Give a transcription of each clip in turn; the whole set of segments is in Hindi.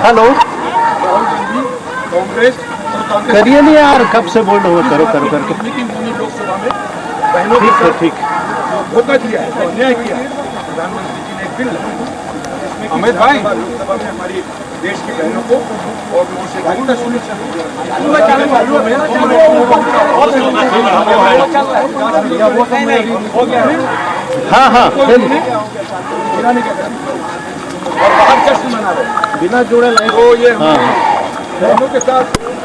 हेलो कांग्रेस करिए नहीं यार, कब से बोल रहे हो, करो करो करके। लोकसभा में बहनों ठीक है ठीक। धोखा दिया है, अन्याय किया है। प्रधानमंत्री जी ने एक बिल लाया जिसमें अमित भाई लोकसभा में हमारी देश की बहनों को और सहभागिता सुनिश्चित हाँ हाँ और बाहर जश्न मना रहे बिना जोड़े लाइन। तो ये हाँ। बहनों के साथ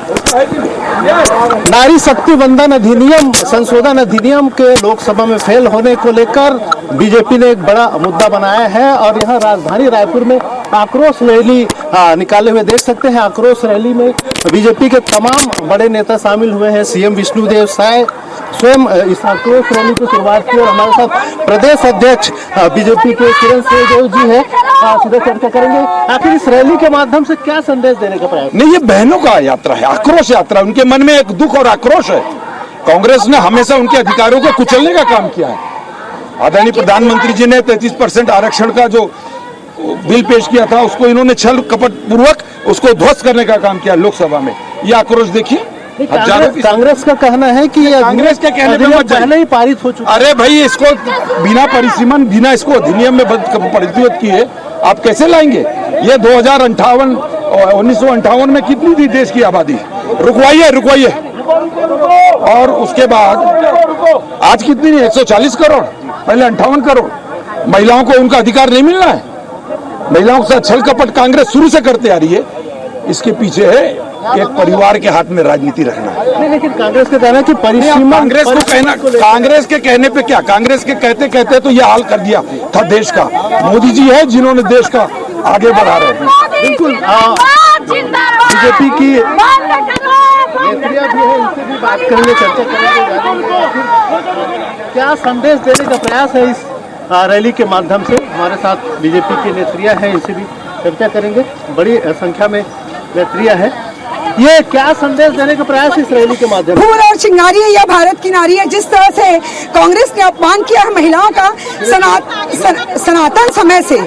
होता है कि नहीं? नारी शक्ति वंदन अधिनियम संशोधन अधिनियम के लोकसभा में फेल होने को लेकर बीजेपी ने एक बड़ा मुद्दा बनाया है और यहाँ राजधानी रायपुर में आक्रोश रैली निकाले हुए देख सकते हैं। आक्रोश रैली में बीजेपी के तमाम बड़े नेता शामिल हुए हैं। सीएम विष्णुदेव साय स्वयं इस आक्रोश रैली की शुरुआत की और हमारे साथ प्रदेश अध्यक्ष बीजेपी के किरण सिंह जी है, सीधा चर्चा करेंगे। आखिर इस रैली के माध्यम से क्या संदेश देने का प्रयास? नहीं, ये बहनों का यात्रा है, आक्रोश यात्रा। उनके मन में एक दुख और आक्रोश है। कांग्रेस ने हमेशा उनके अधिकारों को कुचलने का काम किया है। आदरणीय प्रधानमंत्री जी ने 33% आरक्षण का जो बिल पेश किया था उसको इन्होंने छल कपट पूर्वक उसको ध्वस्त करने का काम किया लोकसभा में। ये आक्रोश देखिए। कांग्रेस का कहना है कि कांग्रेस के कहने पे मत पहले ही पारित हो चुका। अरे भाई, इसको बिना परिसीमन, बिना इसको अधिनियम में परिवर्तित किए आप कैसे लाएंगे? ये 1958 में कितनी थी देश की आबादी? रुकवाइए। और उसके बाद आज कितनी नहीं, 140 करोड़, पहले 58 करोड़। महिलाओं को उनका अधिकार नहीं मिलना है? महिलाओं के साथ छल कपट कांग्रेस शुरू से करते आ रही है। इसके पीछे है एक परिवार के हाथ में राजनीति रखना है। लेकिन कांग्रेस का कहना है कि कांग्रेस को कहना, कांग्रेस के कहने पे क्या, कांग्रेस के कहते कहते तो ये हाल कर दिया था देश का। मोदी जी है जिन्होंने देश का आगे बढ़ा रहे हैं। बिल्कुल बीजेपी की नेत्रियां भी है, इनसे भी बात करेंगे, चर्चा करेंगे। क्या संदेश देने का प्रयास है इस रैली के माध्यम से? हमारे साथ बीजेपी की नेत्रियां हैं, इनसे भी चर्चा करेंगे। बड़ी संख्या में नेत्रियां हैं। ये क्या संदेश देने का प्रयास इस रैली के माध्यम से? फूल और चिंगारी है या भारत की नारी है। जिस तरह से कांग्रेस ने अपमान किया है महिलाओं का सनातन समय से,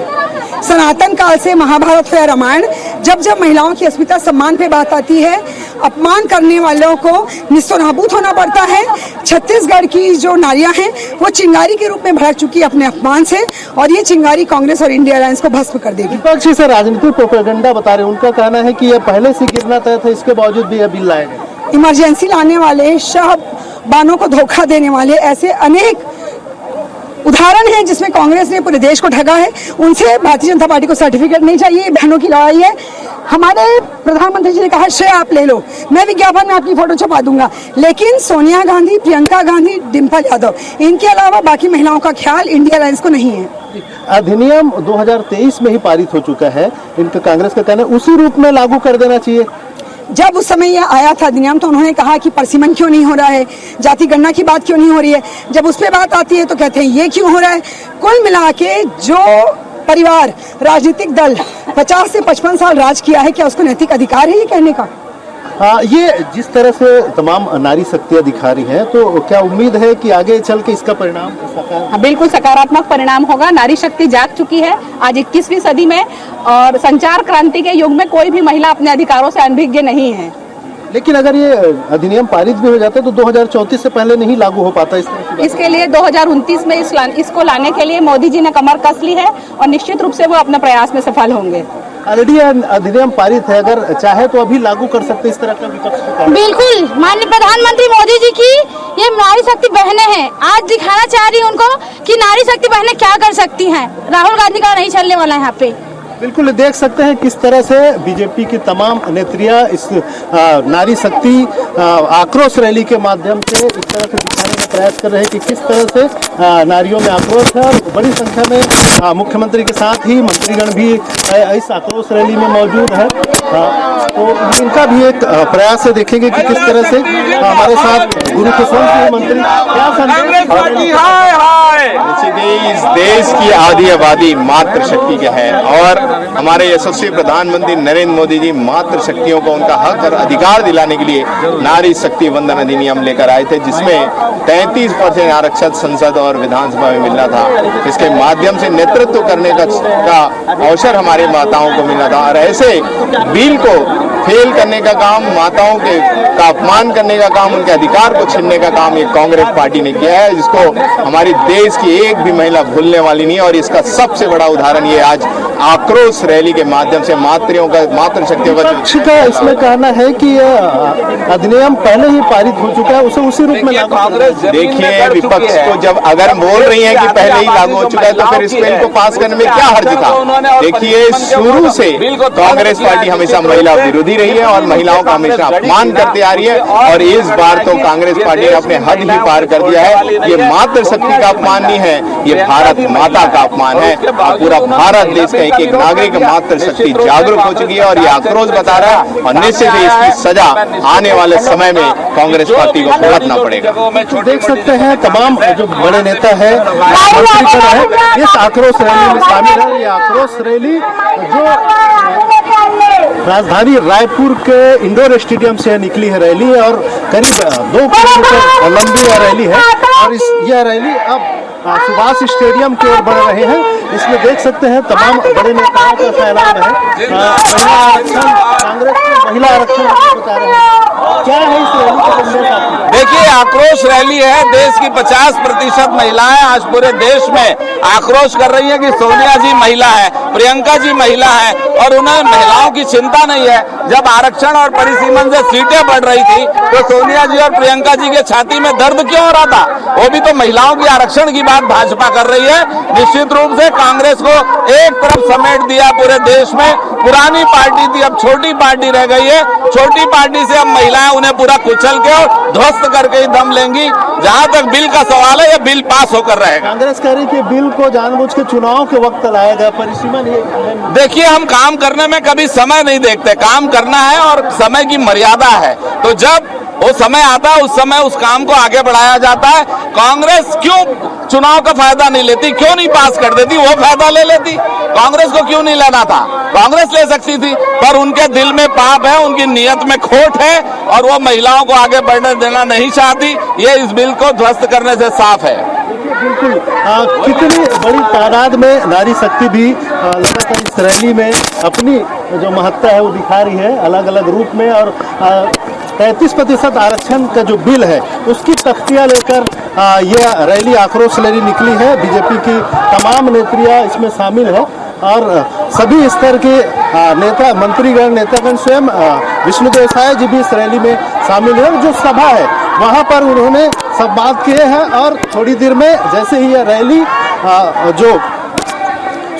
सनातन काल से, महाभारत हो या रामायण, जब जब महिलाओं की अस्मिता सम्मान पे बात आती है, अपमान करने वालों को निस्तनाबूद होना पड़ता है। छत्तीसगढ़ की जो नारियां हैं वो चिंगारी के रूप में भड़क चुकी है अपने अपमान से, और ये चिंगारी कांग्रेस और इंडिया अलायंस को भस्म कर देगी। विपक्ष इसे राजनीतिक प्रोपेगेंडा बता रहे हैं। उनका कहना है कि यह पहले से गिरना तय था, इसके बावजूद भी यह बिल लाए गए। इमरजेंसी लाने वाले, शाहबानों को धोखा देने वाले ऐसे अनेक उदाहरण है जिसमें कांग्रेस ने पूरे देश को ठगा है। उनसे भारतीय जनता पार्टी को सर्टिफिकेट नहीं चाहिए। बहनों की लड़ाई है। हमारे प्रधानमंत्री जी ने कहा श्रेय आप ले लो, मैं विज्ञापन में आपकी फोटो छपा दूंगा, लेकिन सोनिया गांधी, प्रियंका गांधी, डिम्पल यादव, इनके अलावा बाकी महिलाओं का ख्याल इंडिया अलायंस को नहीं है। अधिनियम 2023 में ही पारित हो चुका है। इनका कांग्रेस का कहना है उसी रूप में लागू कर देना चाहिए। जब उस समय यह आया था अधिनियम तो उन्होंने कहा कि परिसीमन क्यों नहीं हो रहा है, जाति गणना की बात क्यों नहीं हो रही है। जब उस पर बात आती है तो कहते हैं ये क्यों हो रहा है। कुल मिला के जो परिवार, राजनीतिक दल 50 से 55 साल राज किया है, क्या उसको नैतिक अधिकार है ये कहने का? ये जिस तरह से तमाम नारी शक्तियां दिखा रही हैं, तो क्या उम्मीद है कि आगे चल के इसका परिणाम बिल्कुल सकारात्मक परिणाम होगा। नारी शक्ति जाग चुकी है आज 21वीं सदी में, और संचार क्रांति के युग में कोई भी महिला अपने अधिकारों से अनभिज्ञ नहीं है। लेकिन अगर ये अधिनियम पारित भी हो जाता है तो 2034 से पहले नहीं लागू हो पाता। इसके लिए 2029 में इसको लाने के लिए मोदी जी ने कमर कस ली है और निश्चित रूप से वो अपने प्रयास में सफल होंगे। ऑलरेडी अधिनियम पारित है, अगर चाहे तो अभी लागू कर सकते, इस तरह का विपक्ष। बिल्कुल, माननीय प्रधानमंत्री मोदी जी की ये नारी शक्ति बहनें हैं, आज दिखाना चाह रही है उनको कि नारी शक्ति बहनें क्या कर सकती हैं। राहुल गांधी का नहीं चलने वाला है यहाँ पे। बिल्कुल देख सकते हैं किस तरह से बीजेपी की तमाम नेत्रियां इस नारी शक्ति आक्रोश रैली के माध्यम से इस तरह से दिखाने का प्रयास कर रहे हैं कि किस तरह से नारियों में आक्रोश है। और बड़ी संख्या में मुख्यमंत्री के साथ ही मंत्रीगण भी इस आक्रोश रैली में मौजूद है। तो इनका भी एक प्रयास है, देखेंगे कि किस तरह से हमारे साथ गुरु किशोर सिंह मंत्री क्या संदेश। इस देश की आधी आबादी मातृ शक्ति का है और हमारे यशस्वी प्रधानमंत्री नरेंद्र मोदी जी मातृ शक्तियों को उनका हक और अधिकार दिलाने के लिए नारी शक्ति वंदन अधिनियम लेकर आए थे, जिसमें 33% आरक्षण संसद और विधानसभा में मिलना था। इसके माध्यम से नेतृत्व करने का अवसर हमारे माताओं को मिला था और ऐसे बिल को फेल करने का काम, माताओं का अपमान करने का काम, उनके अधिकार को छीनने का काम ये कांग्रेस पार्टी ने किया है, जिसको हमारी देश की एक भी महिला भूलने वाली नहीं है। और इसका सबसे बड़ा उदाहरण ये आज आक्रोश रैली के माध्यम से मातृ शक्तियों का इसमें कहना है कि यह अधिनियम पहले ही पारित हो चुका है, उसे उसी रूप में लागू। देखिए, विपक्ष को जब अगर बोल रही है कि पहले ही लागू हो चुका है तो फिर इस बिल को पास करने में क्या हर्ज था। देखिए, शुरू से कांग्रेस पार्टी हमेशा महिला विरोधी रही है और महिलाओं का हमेशा अपमान करती आ रही है और इस बार तो कांग्रेस पार्टी ने अपने हद ही पार कर दिया है। ये मातृ शक्ति का अपमान नहीं है, ये भारत माता का अपमान है। पूरा भारत देश का एक नागरिक मातृ शक्ति जागरूक हो चुकी है और ये आक्रोश बता रहा है और निश्चित ही इसकी सजा आने वाले समय में कांग्रेस पार्टी को भुगतना पड़ेगा। देख सकते हैं तमाम जो बड़े नेता है, मंत्रीगण है, इस आक्रोश रैली में शामिल है। ये आक्रोश रैली जो राजधानी रायपुर के इंडोर स्टेडियम से निकली है रैली और करीब 2 किलोमीटर लंबी यह रैली है और यह रैली अब सुभाष स्टेडियम की ओर बढ़ रहे हैं। इसमें देख सकते हैं तमाम बड़े नेताओं का फैलाव है। महिला आरक्षण, कांग्रेस के महिला आरक्षण बता रहे हैं, क्या है इस रैली का संदेश आपको? देखिए, आक्रोश रैली है। देश की 50% महिलाएं आज पूरे देश में आक्रोश कर रही हैं कि सोनिया जी महिला है, प्रियंका जी महिला है और उन्हें महिलाओं की चिंता नहीं है। जब आरक्षण और परिसीमन से सीटें बढ़ रही थी तो सोनिया जी और प्रियंका जी के छाती में दर्द क्यों हो रहा था? वो भी तो महिलाओं की आरक्षण की बात भाजपा कर रही है। निश्चित रूप से कांग्रेस को एक तरफ समेट दिया पूरे देश में। पुरानी पार्टी थी, अब छोटी पार्टी रह गई है। छोटी पार्टी से अब महिलाएं उन्हें पूरा कुचल के और ध्वस्त करके ही दम लेंगी। जहां तक बिल का सवाल है, यह बिल पास होकर रहेगा। कांग्रेस कह रही है कि बिल को जानबूझ के चुनाव के वक्त लाया गया, परिसीमन ये। देखिए, हम काम करने में कभी समय नहीं देखते, काम करना है और समय की मर्यादा है। तो जब वो समय आता है उस समय उस काम को आगे बढ़ाया जाता है। कांग्रेस क्यों चुनाव का फायदा नहीं लेती, क्यों नहीं पास कर देती? वो फायदा ले लेती। कांग्रेस को क्यों नहीं लेना था? कांग्रेस ले सकती थी, पर उनके दिल में पाप है, उनकी नीयत में खोट है और वो महिलाओं को आगे बढ़ने देना नहीं चाहती। ये इस बिल को ध्वस्त करने से साफ है। बिल्कुल, कितनी बड़ी तादाद में नारी शक्ति भी लगातार इस रैली में अपनी जो महत्ता है वो दिखा रही है अलग अलग रूप में। और 33% आरक्षण का जो बिल है उसकी तख्तियां लेकर यह रैली, आक्रोश रैली निकली है। बीजेपी की तमाम नेत्रियां इसमें शामिल है और सभी स्तर के नेता, मंत्रीगण, नेतागण, स्वयं विष्णुदेव साय जी भी इस रैली में शामिल है। जो सभा है वहां पर उन्होंने सब बात किए हैं और थोड़ी देर में जैसे ही यह रैली जो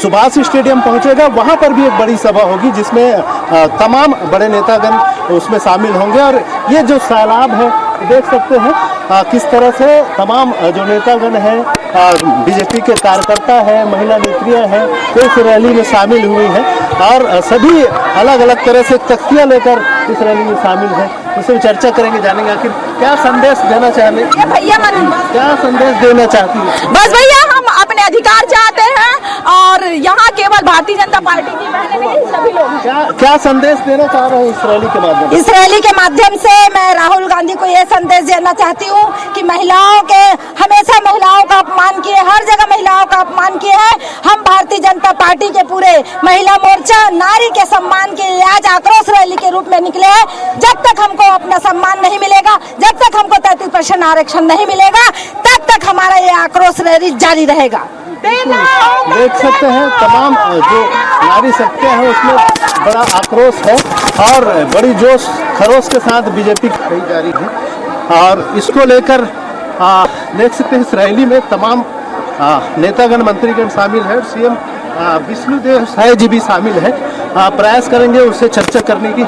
सुभाष स्टेडियम पहुंचेगा वहां पर भी एक बड़ी सभा होगी जिसमें तमाम बड़े नेतागण उसमें शामिल होंगे। और ये जो सैलाब है देख सकते हैं किस तरह से तमाम जो नेतागण हैं, बीजेपी के कार्यकर्ता हैं, महिला नेत्रियां हैं, वो इस रैली में शामिल हुई हैं और सभी अलग अलग तरह से तख्तियां लेकर इस रैली में शामिल हैं। उससे चर्चा करेंगे, जानेंगे आखिर क्या संदेश देना चाहते हैं, क्या संदेश देना चाहती है। बस भैया, हम अपने अधिकार चाहते हैं और यहाँ केवल भारतीय जनता पार्टी की बहनें नहीं, सभी लोग। क्या संदेश देना चाह रहे हैं इस रैली के माध्यम से? इस रैली के माध्यम से मैं राहुल गांधी को यह संदेश देना चाहती हूँ कि महिलाओं के, हमेशा महिलाओं का अपमान किए, हर जगह महिलाओं का अपमान किए हैं। हम भारतीय जनता पार्टी के पूरे महिला मोर्चा नारी के सम्मान के लिए आज आक्रोश रैली के रूप में निकले हैं। जब तक हमको अपना सम्मान नहीं मिलेगा, जब तक हमको 33% आरक्षण नहीं मिलेगा, तब तक हमारा ये आक्रोश रैली जारी रहेगा। देख सकते हैं तमाम जो नारी शक्तियां हैं उसमें बड़ा आक्रोश है और बड़ी जोश खरोश के साथ बीजेपी खड़ी जा रही है और इसको लेकर देख सकते हैं इस रैली में तमाम नेतागण, मंत्रीगण शामिल है। सीएम विष्णुदेव साय जी भी शामिल है। प्रयास करेंगे उससे चर्चा करने की।